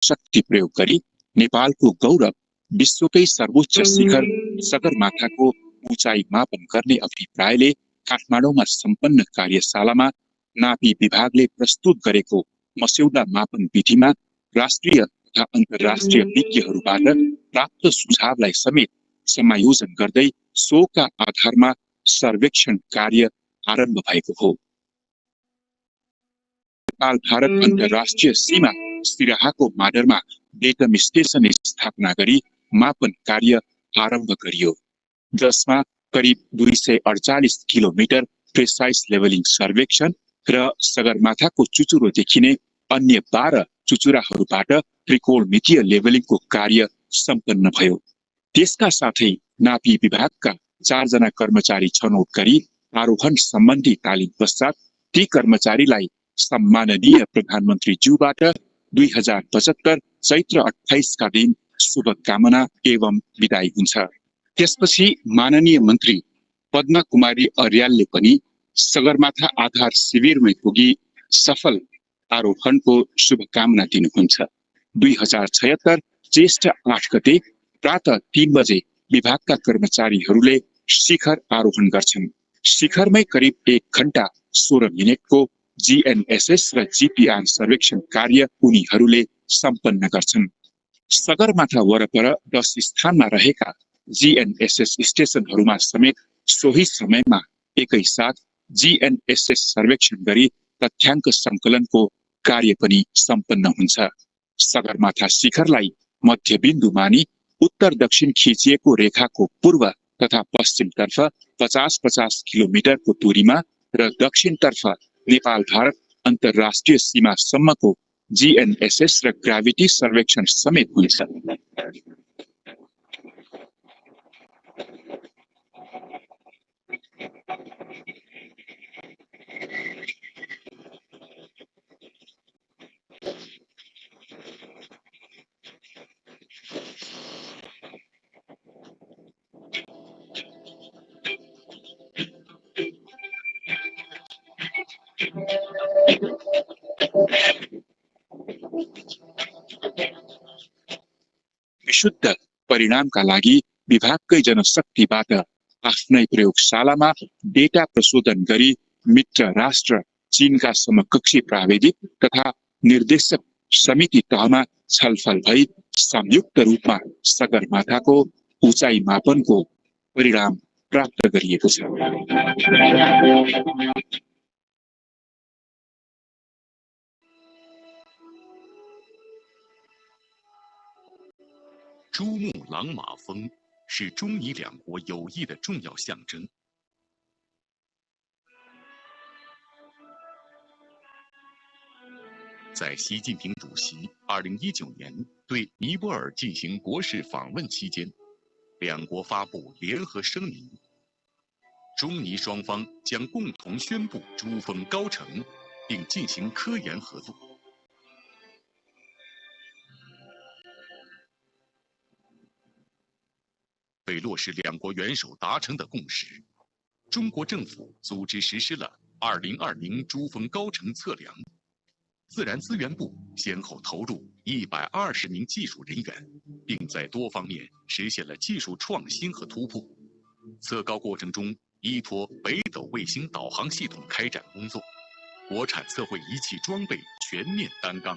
शक्ति प्रयोग गरी नेपालको गौरव विश्वकै सर्वोच्च शिखर सगरमाथाको उचाइ मापन गर्ने अभिप्रायले काठमाडौँमा सम्पन्न कार्यशालामा नापी विभागले प्रस्तुत गरेको मस्यौदा मापन विधिमा राष्ट्रिय तथा अन्तर्राष्ट्रिय विज्ञहरूबाट प्राप्त सुझावलाई समेत समायोजन गर्दै सोका आधारमा सर्वेक्षण कार्य आरम्भ भएको हो। नेपाल भारत अन्तर्राष्ट्रिय सीमा सिराहाको माडरमा डेटम स्टेसन स्थापना गरी मापन कार्य आरम्भ गरियो, जसमा करिब 248 किलोमिटर प्रेसाइज लेभलिङ सर्वेक्षण र सगरमाथाको चुचुरो देखिने अन्य 12 चुचुराहरूबाट त्रिकोणमितीय लेभलिङको कार्य सम्पन्न भयो। त्यसका साथै नापी विभागका 4 जना कर्मचारी छनौट गरी आरोहण सम्बन्धी तालिम पश्चात ती कर्मचारीलाई सम्माननीय प्रधानमन्त्रीज्यूबाट 2075 चैत्र 28 का दिन शुभकामना एवं विदाई हुन्छ। त्यसपछि माननीय मन्त्री पद्मा कुमारी अर्यालले पनि सगरमाथा आधार शिविरमै पुगी सफल आरोहणको शुभकामना दिनुहुन्छ। 2076 ज्येष्ठ 8 गते प्रातः 3 बजे विभागका कर्मचारीहरूले शिखर आरोहण गर्छन्। शिखरमै करिब 1 घण्टा 16 मिनेटको जीएनएसएस र जीपीआर सर्वेक्षण कार्य उनीहरूले सम्पन्न गर्छन्। सगरमाथा वरपर 10 स्थानमा रहेका जीएनएसएस स्टेशनहरूमा समेत सोही समयमा एकैसाथ जीएनएसएस सर्वेक्षण गरी तथ्याङ्क संकलनको कार्य पनि सम्पन्न हुन्छ। सगरमाथा शिखरलाई मध्यबिन्दु मानी उत्तर दक्षिण खिचिएको रेखाको पूर्व तथा पश्चिमतर्फ 50-50 किलोमिटरको दूरीमा र दक्षिणतर्फ नेपाल भारत अन्तर्राष्ट्रिय सीमासम्मको जीएनएसएस र ग्राभिटी सर्वेक्षण समेत हुन्छ। विशुद्ध परिणामका लागि विभागकै जनशक्तिबाट आफ्नै प्रयोगशालामा डेटा प्रशोधन गरी मित्र राष्ट्र चीनका समकक्षी प्राविधिक तथा निर्देशक समिति तहमा छलफल भई संयुक्त रूपमा सगरमाथाको उचाइ मापनको परिणाम प्राप्त गरिएको छ। 珠穆朗玛峰是中伊两国友谊的重要象征。在习近平主席2019年对尼泊尔进行国事访问期间，两国发布联合声明，中尼双方将共同宣布珠峰高程，并进行科研合作。 为落实两国元首达成的共识，中国政府组织实施了2020珠峰高程测量。自然资源部先后投入120名技术人员，并在多方面实现了技术创新和突破。测高过程中，依托北斗卫星导航系统开展工作，国产测绘仪器装备全面单纲，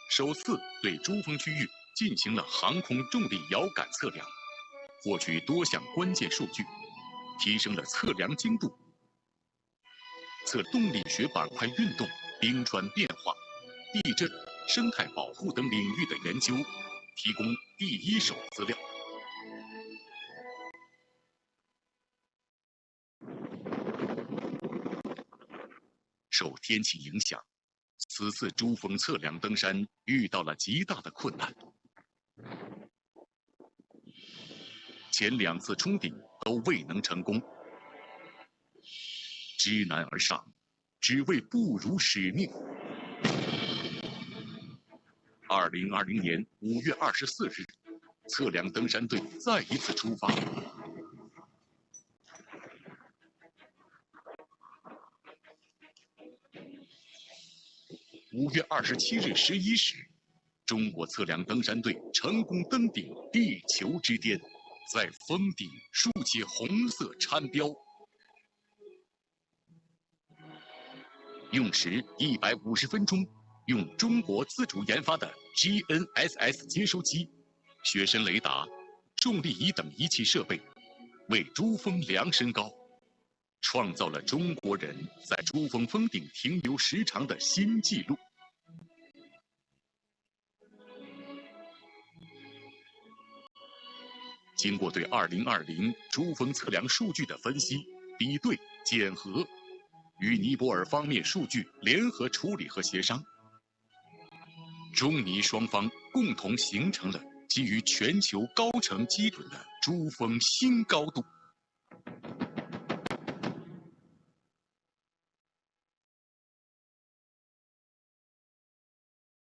首次对珠峰区域进行了航空重力遥感测量。 获取多项关键数据，提升了测量精度。测动力学板块运动、冰川变化、地震、生态保护等领域的研究，提供第一手资料。受天气影响，此次珠峰测量登山遇到了极大的困难。 前2次冲顶都未能成功，知难而上，只为不辱使命。2020年5月24日，测量登山队再一次出发。5月27日11时，中国测量登山队成功登顶地球之巅，在峰顶竖起红色餐标。用时150分钟，用中国自主研发的 GNSS 接收机、雪深雷达、重力仪等仪器设备，为珠峰量身高，创造了中国人在珠峰峰顶停留时长的新纪录。经过对2020珠峰测量数据的分析、比对、检核，与尼泊尔方面数据联合处理和协商，中尼双方共同形成了基于全球高程基准的珠峰新高度。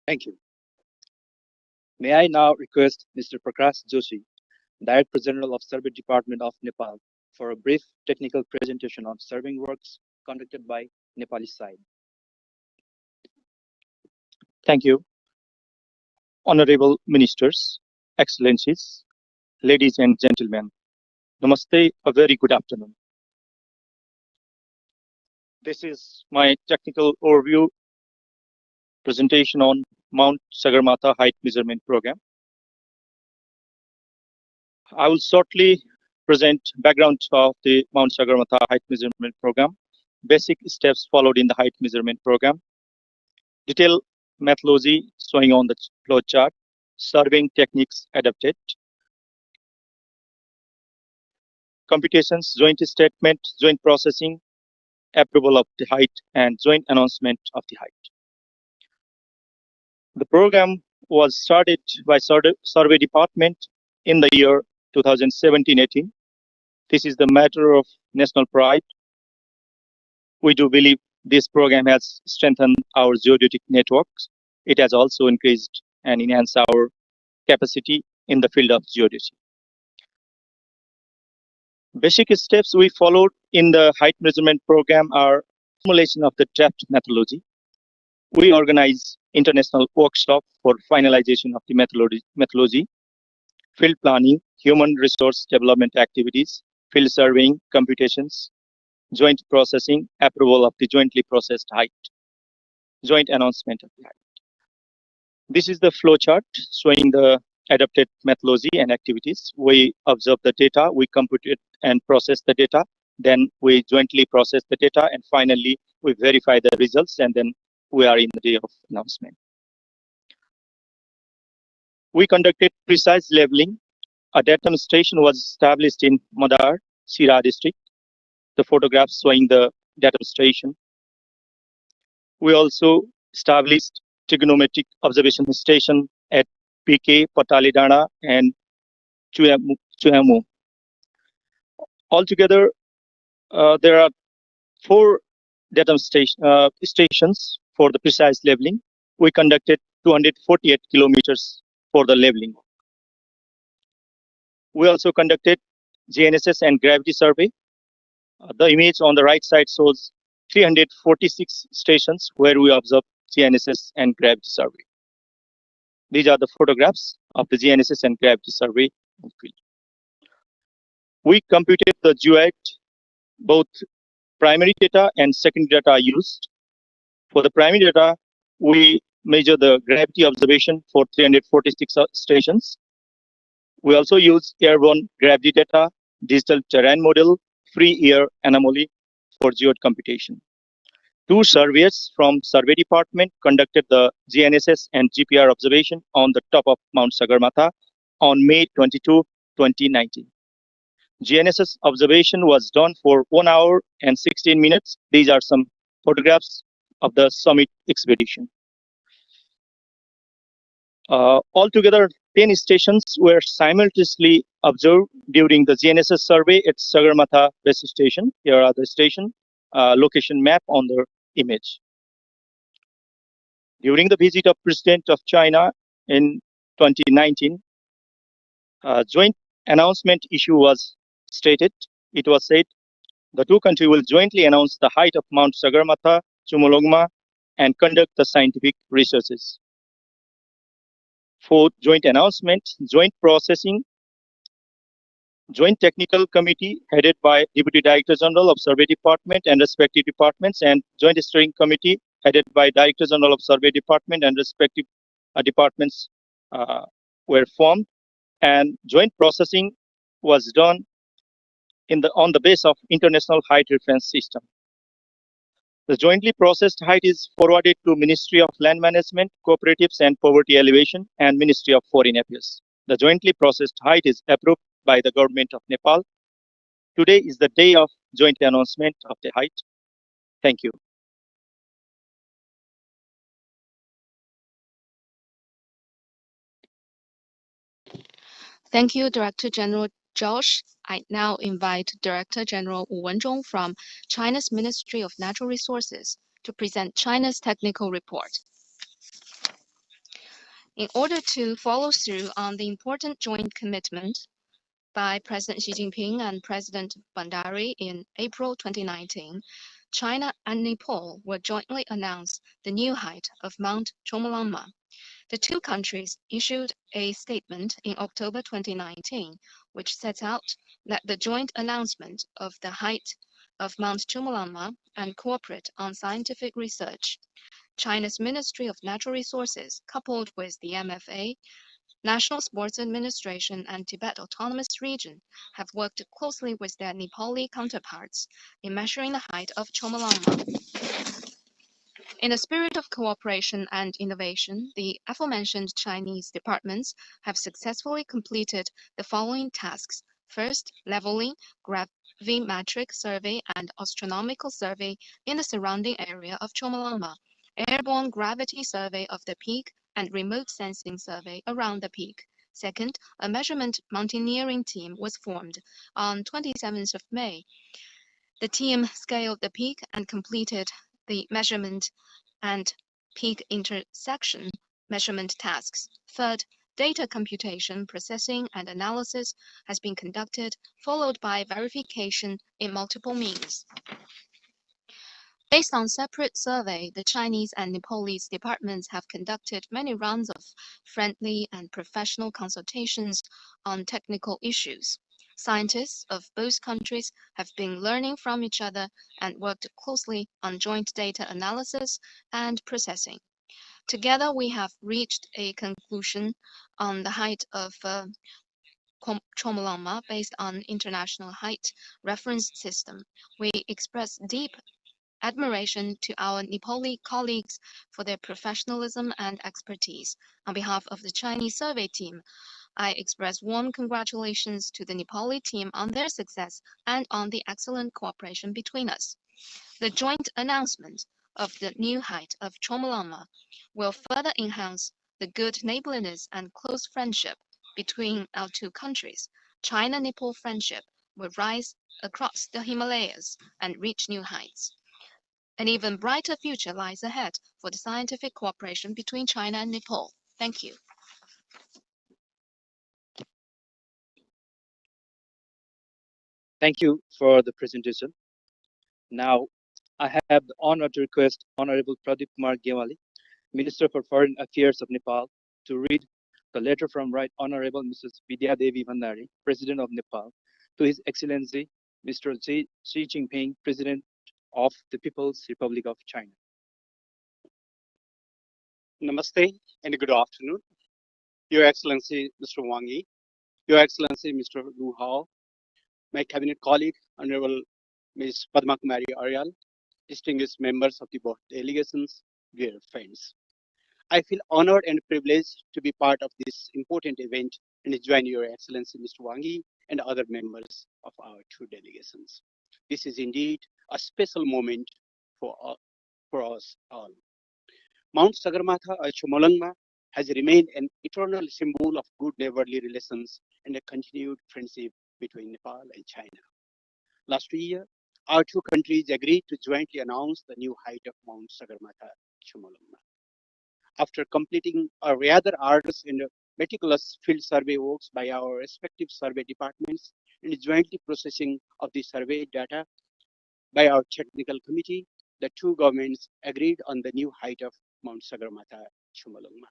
Thank you. May I now request Mr. Prakash Joshi, Director General of Survey Department of Nepal, for a brief technical presentation on surveying works conducted by Nepali side. Thank you. Honorable Ministers, Excellencies, ladies and gentlemen, Namaste, a very good afternoon. This is my technical overview presentation on Mount Sagarmatha Height Measurement Program. I will shortly present background of the Mount Sagarmatha Height Measurement Program, basic steps followed in the height measurement program, detailed methodology showing on the flow chart, surveying techniques adapted, computations, joint statement, joint processing, approval of the height, and joint announcement of the height. The program was started by Survey Department in the year 2017-18. This is the matter of national pride. We do believe this program has strengthened our geodetic networks. It has also increased and enhanced our capacity in the field of geodesy. Basic steps we followed in the height measurement program are formulation of the draft methodology. We organize international workshop for finalization of the methodology, field planning, human resource development activities, field surveying, computations, joint processing, approval of the jointly processed height, joint announcement of the height. This is the flow chart showing the adapted methodology and activities. We observe the data, we compute it and process the data, then we jointly process the data, and finally we verify the results, and then we are in the day of announcement. We conducted precise leveling. A datum station was established in Madar, Sira district. The photographs showing the datum station. We also established trigonometric observation station at PK, Patalidana, and Chuhamu. Altogether, there are 4 datum stations for the precise leveling. We conducted 248 kilometers for the leveling. We also conducted GNSS and gravity survey. The image on the right side shows 346 stations where we observe GNSS and gravity survey. These are the photographs of the GNSS and gravity survey field. We computed the geoid. Both primary data and secondary data are used. For the primary data, we measure the gravity observation for 346 stations. We also use airborne gravity data, digital terrain model, free air anomaly for geoid computation. 2 surveyors from Survey Department conducted the GNSS and GPR observation on the top of Mount Sagarmatha on May 22, 2019. GNSS observation was done for 1 hour and 16 minutes. These are some photographs of the summit expedition. Altogether, 10 stations were simultaneously observed during the GNSS survey at Sagarmatha base station. Here are the station location map on the image. During the visit of President of China in 2019, joint announcement issue was stated. It was said the 2 countries will jointly announce the height of Mount Sagarmatha, Chumolungma, and conduct the scientific researches. Fourth, joint announcement, joint processing, joint technical committee headed by Deputy Director General of Survey Department and respective departments, and joint steering committee headed by Director General of Survey Department and respective departments were formed, and joint processing was done on the base of International Height Reference System. The jointly processed height is forwarded to Ministry of Land Management, Cooperatives and Poverty Alleviation and Ministry of Foreign Affairs. The jointly processed height is approved by the government of Nepal. Today is the day of joint announcement of the height. Thank you. Thank you, Director General Josh. I now invite Director General Wu Wenzhong from China's Ministry of Natural Resources to present China's technical report. In order to follow through on the important joint commitment by President Xi Jinping and President Bandari in April 2019, China and Nepal will jointly announce the new height of Mount Chomolungma. The two countries issued a statement in October 2019, which sets out that the joint announcement of the height of Mount Chomolungma and cooperate on scientific research. China's Ministry of Natural Resources, coupled with the MFA, National Sports Administration and Tibet Autonomous Region have worked closely with their Nepali counterparts in measuring the height of Chomolungma. In a spirit of cooperation and innovation, the aforementioned Chinese departments have successfully completed the following tasks. First, leveling, gravimetric survey and astronomical survey in the surrounding area of Chomolungma, airborne gravity survey of the peak, and remote sensing survey around the peak. Second, a measurement mountaineering team was formed on 27th of May. The team scaled the peak and completed the measurement and peak intersection measurement tasks. Third, data computation, processing, and analysis has been conducted, followed by verification in multiple means. Based on separate survey, the Chinese and Nepalese departments have conducted many rounds of friendly and professional consultations on technical issues. Scientists of both countries have been learning from each other and worked closely on joint data analysis and processing. Together, we have reached a conclusion on the height of Chomolungma based on International Height Reference System. We express deep admiration to our Nepali colleagues for their professionalism and expertise. On behalf of the Chinese survey team, I express warm congratulations to the Nepali team on their success and on the excellent cooperation between us. The joint announcement of the new height of Chomolungma will further enhance the good neighborliness and close friendship between our two countries. China-Nepal friendship will rise across the Himalayas and reach new heights. An even brighter future lies ahead for the scientific cooperation between China and Nepal. Thank you. Thank you for the presentation. Now, I have the honor to request Honorable Pradeep Kumar Gewali, Minister for Foreign Affairs of Nepal, to read the letter from Right Honorable Mrs. Vidya Devi Bhandari, President of Nepal, to His Excellency Mr. Xi Jinping, President of the People's Republic of China. Namaste and good afternoon. Your Excellency Mr. Wang Yi, Your Excellency Mr. Lu Hao, my cabinet colleague, Honorable Ms. Padma Kumari Aryal, distinguished members of the board delegations, dear friends. I feel honored and privileged to be part of this important event and join Your Excellency Mr. Wang Yi and other members of our two delegations. This is indeed a special moment for us all. Mount Sagarmatha or Chomolungma has remained an eternal symbol of good neighborly relations and a continued friendship between Nepal and China. Last year, our two countries agreed to jointly announce the new height of Mount Sagarmatha Chomolungma. After completing a rather arduous and meticulous field survey works by our respective survey departments and jointly processing of the survey data by our technical committee, the two governments agreed on the new height of Mount Sagarmatha Chomolungma.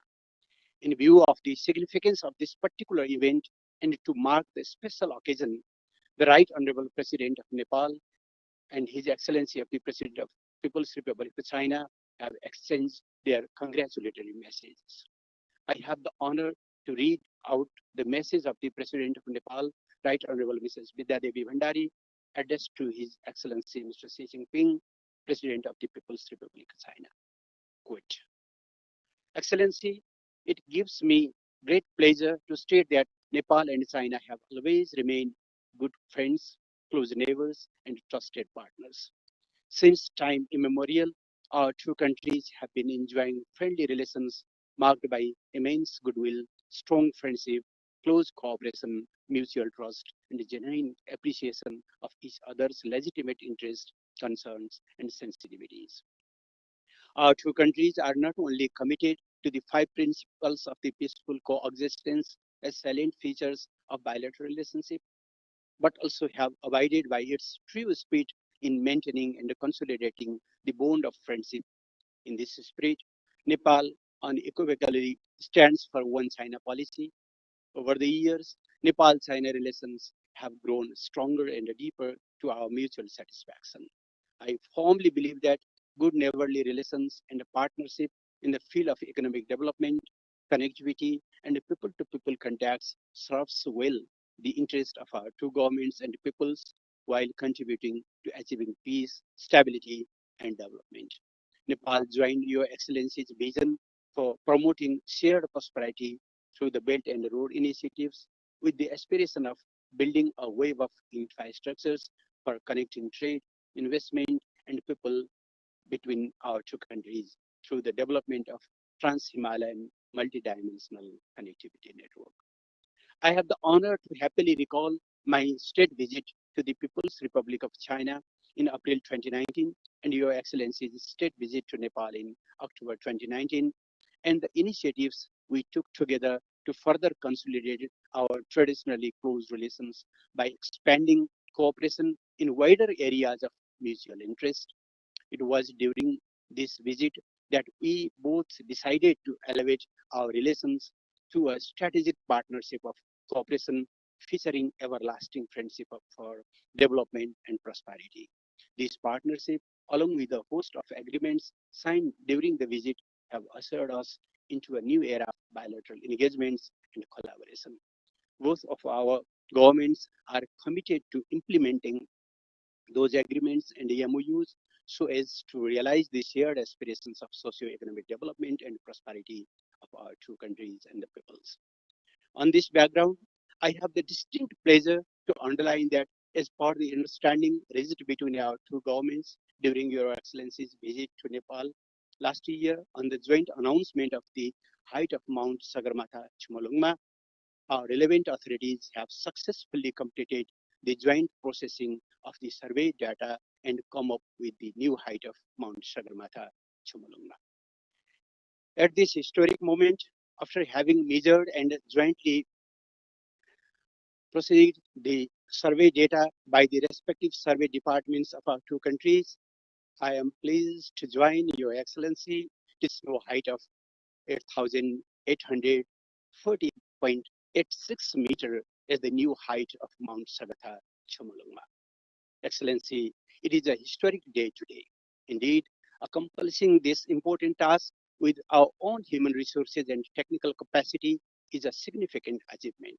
In view of the significance of this particular event and to mark the special occasion, the Right Honorable President of Nepal and His Excellency of the President of People's Republic of China have exchanged their congratulatory messages. I have the honor to read out the message of the President of Nepal, Right Honorable Mrs. Vidyadevi Bhandari, addressed to His Excellency Mr. Xi Jinping, President of the People's Republic of China. Quote, Excellency, it gives me great pleasure to state that Nepal and China have always remained good friends, close neighbors, and trusted partners. Since time immemorial, our two countries have been enjoying friendly relations marked by immense goodwill, strong friendship, close cooperation, mutual trust, and genuine appreciation of each other's legitimate interests, concerns, and sensitivities. Our two countries are not only committed to the five principles of the peaceful coexistence as salient features of bilateral relationship, but also have abided by its true spirit in maintaining and consolidating the bond of friendship. In this spirit, Nepal unequivocally stands for one China policy. Over the years, Nepal-China relations have grown stronger and deeper to our mutual satisfaction. I firmly believe that good neighborly relations and a partnership in the field of economic development, connectivity, and people-to-people contacts serves well the interest of our two governments and peoples while contributing to achieving peace, stability, and development. Nepal joined Your Excellency's vision for promoting shared prosperity through the Belt and Road initiatives with the aspiration of building a wave of infrastructures for connecting trade, investment, and people between our two countries through the development of trans-Himalayan multidimensional connectivity network. I have the honor to happily recall my state visit to the People's Republic of China in April 2019 and Your Excellency's state visit to Nepal in October 2019 and the initiatives we took together to further consolidate our traditionally close relations by expanding cooperation in wider areas of mutual interest. It was during this visit that we both decided to elevate our relations to a strategic partnership of cooperation featuring everlasting friendship for development and prosperity. This partnership, along with a host of agreements signed during the visit, have ushered us into a new era of bilateral engagements and collaboration. Both of our governments are committed to implementing those agreements and MOUs so as to realize the shared aspirations of socio-economic development and prosperity of our two countries and the peoples. On this background, I have the distinct pleasure to underline that as per the understanding reached between our two governments during Your Excellency's visit to Nepal last year on the joint announcement of the height of Mount Sagarmatha Chumolungma, our relevant authorities have successfully completed the joint processing of the survey data and come up with the new height of Mount Sagarmatha Chumolungma. At this historic moment, after having measured and jointly processed the survey data by the respective survey departments of our two countries, I am pleased to join Your Excellency this new height of 8,840.86 meter as the new height of Mount Sagatha Chomolungma. Excellency, it is a historic day today. Indeed, accomplishing this important task with our own human resources and technical capacity is a significant achievement.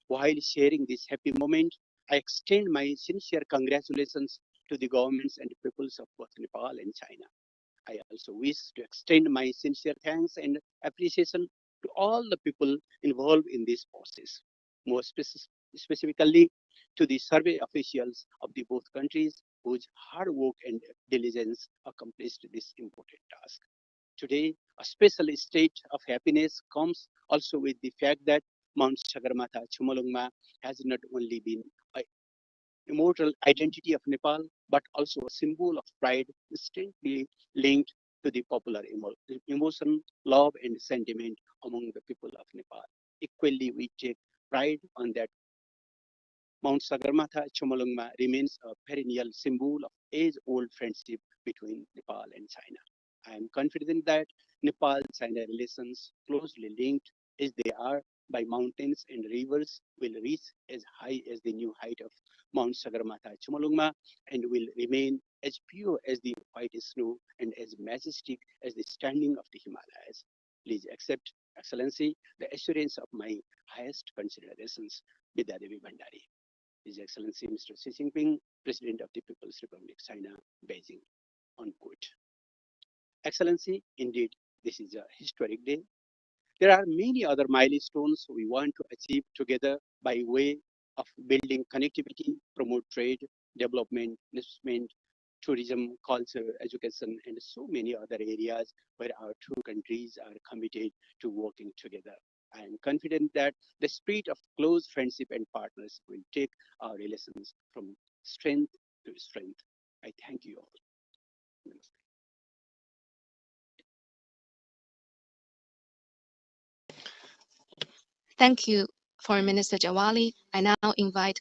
While sharing this happy moment, I extend my sincere congratulations to the governments and peoples of both Nepal and China. I also wish to extend my sincere thanks and appreciation to all the people involved in this process, more specifically to the survey officials of the both countries whose hard work and diligence accomplished this important task. Today, a special state of happiness comes also with the fact that Mount Sagarmatha Chumolungma has not only been an immortal identity of Nepal, but also a symbol of pride distinctly linked to the popular emotion, love, and sentiment among the people of Nepal. Equally, we take pride on that Mount Sagarmatha Chomolungma remains a perennial symbol of age-old friendship between Nepal and China. I am confident that Nepal-China relations closely linked as they are by mountains and rivers, will reach as high as the new height of Mount Sagarmatha Chumolungma and will remain as pure as the white snow and as majestic as the standing of the Himalayas. Please accept, Excellency, the assurance of my highest considerations, Vidyadevi Bhandari. His Excellency Mr. Xi Jinping, President of the People's Republic of China, Beijing. Unquote. Excellency, indeed, this is a historic day. There are many other milestones we want to achieve together by way of building connectivity, promote trade, development, investment, tourism, culture, education, and so many other areas where our two countries are committed to working together. I am confident that the spirit of close friendship and partnership will take our relations from strength to strength. I thank you all. Namaste. Thank you, Foreign Minister Jawali. I now invite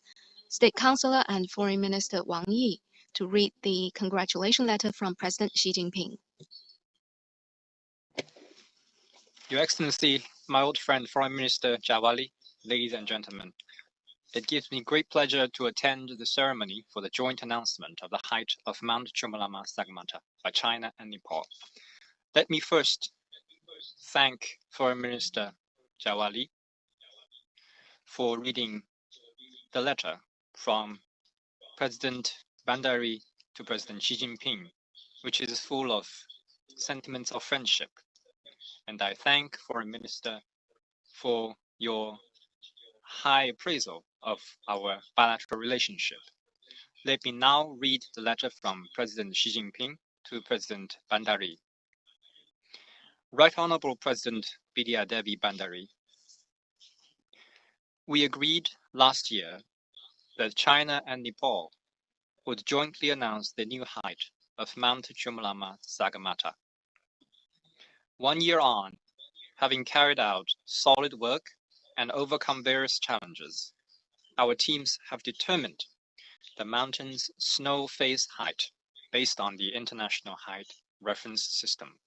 State Councillor and Foreign Minister Wang Yi to read the congratulation letter from President Xi Jinping. Your Excellency, my old friend Foreign Minister Jawali, ladies and gentlemen, it gives me great pleasure to attend the ceremony for the joint announcement of the height of Mount Chomolungma Sagarmatha by China and Nepal. Let me first thank Foreign Minister Jawali for reading the letter from President Bhandari to President Xi Jinping, which is full of sentiments of friendship. And I thank Foreign Minister for your high appraisal of our bilateral relationship. Let me now read the letter from President Xi Jinping to President Bhandari. Right Honorable President Bidyadevi Bhandari, we agreed last year that China and Nepal would jointly announce the new height of Mount Chomolungma Sagarmatha. 1 year on, having carried out solid work and overcome various challenges, our teams have determined the mountain's snow face height based on the International Height Reference System.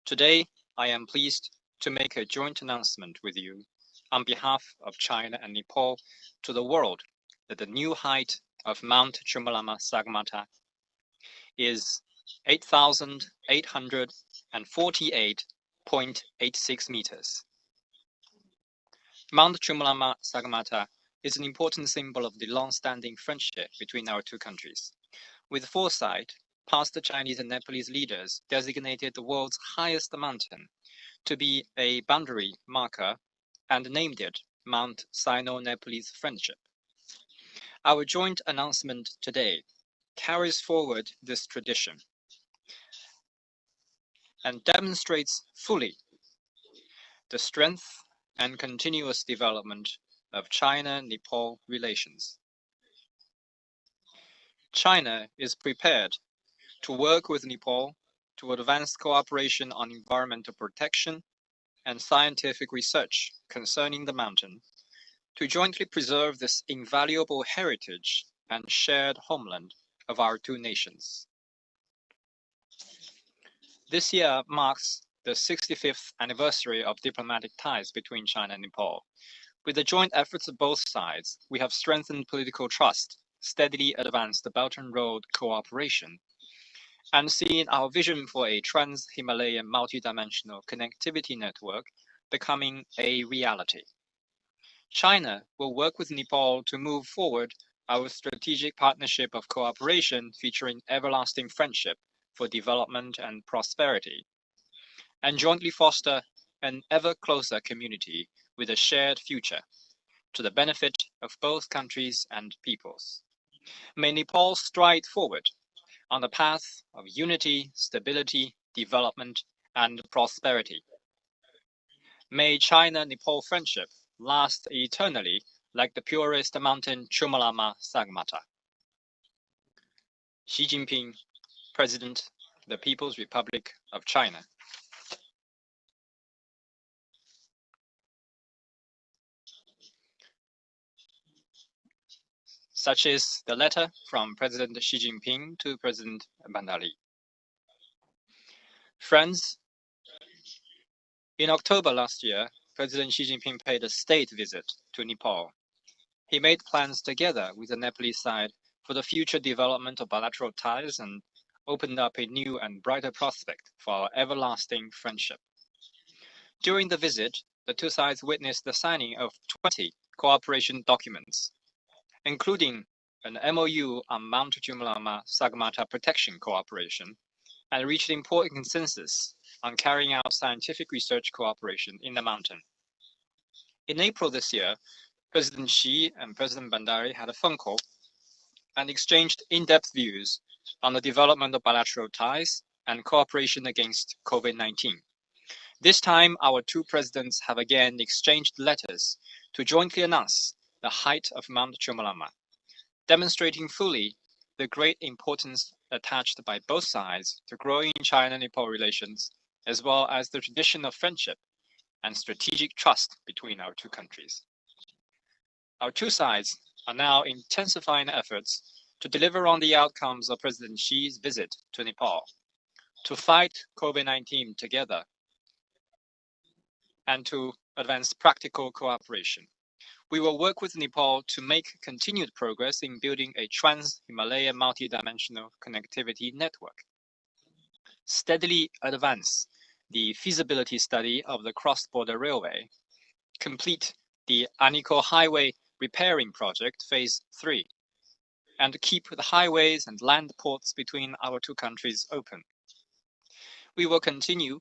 Today, I am pleased to make a joint announcement with you on behalf of China and Nepal to the world that the new height of Mount Chomolungma Sagarmatha is 8,848.86 meters. Mount Chomolungma Sagarmatha is an important symbol of the long-standing friendship between our two countries. With foresight, past Chinese and Nepalese leaders designated the world's highest mountain to be a boundary marker and named it Mount Sino-Nepalese Friendship. Our joint announcement today carries forward this tradition and demonstrates fully the strength and continuous development of China-Nepal relations. China is prepared to work with Nepal to advance cooperation on environmental protection and scientific research concerning the mountain, to jointly preserve this invaluable heritage and shared homeland of our two nations. This year marks the 65th anniversary of diplomatic ties between China and Nepal. With the joint efforts of both sides, we have strengthened political trust, steadily advanced the Belt and Road cooperation, and seen our vision for a trans-Himalayan multidimensional connectivity network becoming a reality. China will work with Nepal to move forward our strategic partnership of cooperation featuring everlasting friendship for development and prosperity, and jointly foster an ever closer community with a shared future to the benefit of both countries and peoples. May Nepal stride forward on the path of unity, stability, development, and prosperity. May China-Nepal friendship last eternally like the purest mountain Chomolungma Sagarmatha. Xi Jinping, President of the People's Republic of China. Such is the letter from President Xi Jinping to President Bhandari. Friends, in October last year, President Xi Jinping paid a state visit to Nepal. He made plans together with the Nepalese side for the future development of bilateral ties and opened up a new and brighter prospect for our everlasting friendship. During the visit, the two sides witnessed the signing of 20 cooperation documents, including an MOU on Mount Jumalama Sagarmatha protection cooperation, and reached important consensus on carrying out scientific research cooperation in the mountain. In April this year, President Xi and President Bandari had a phone call and exchanged in-depth views on the development of bilateral ties and cooperation against COVID-19. This time, our two presidents have again exchanged letters to jointly announce the height of Mount Jumalama, demonstrating fully the great importance attached by both sides to growing China-Nepal relations, as well as the tradition of friendship and strategic trust between our two countries. Our two sides are now intensifying efforts to deliver on the outcomes of President Xi's visit to Nepal, to fight COVID-19 together, and to advance practical cooperation. We will work with Nepal to make continued progress in building a trans-Himalayan multidimensional connectivity network, steadily advance the feasibility study of the cross-border railway, complete the Aniko Highway repairing project phase 3, and keep the highways and land ports between our two countries open. We will continue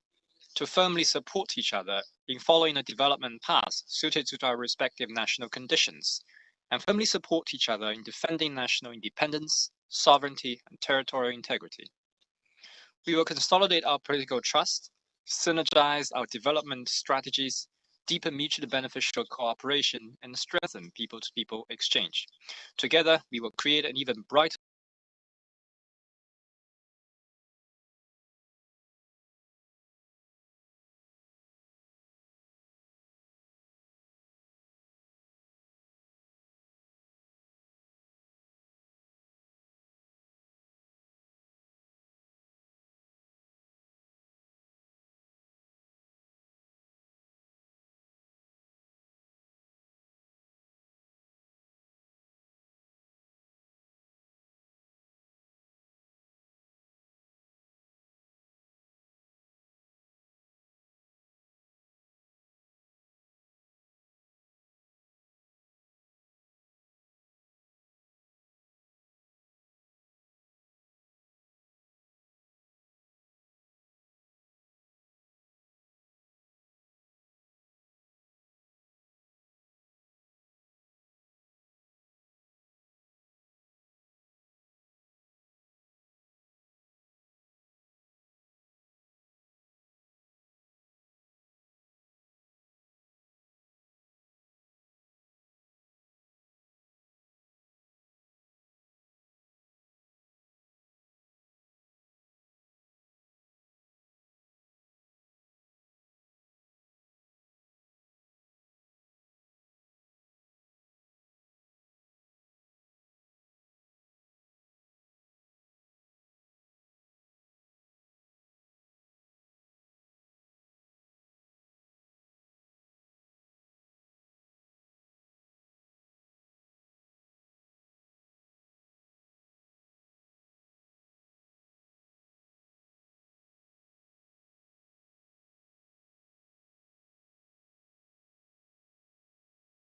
to firmly support each other in following a development path suited to our respective national conditions, and firmly support each other in defending national independence, sovereignty, and territorial integrity. We will consolidate our political trust, synergize our development strategies, deepen mutually beneficial cooperation, and strengthen people-to-people exchange. Together, we will create an even brighter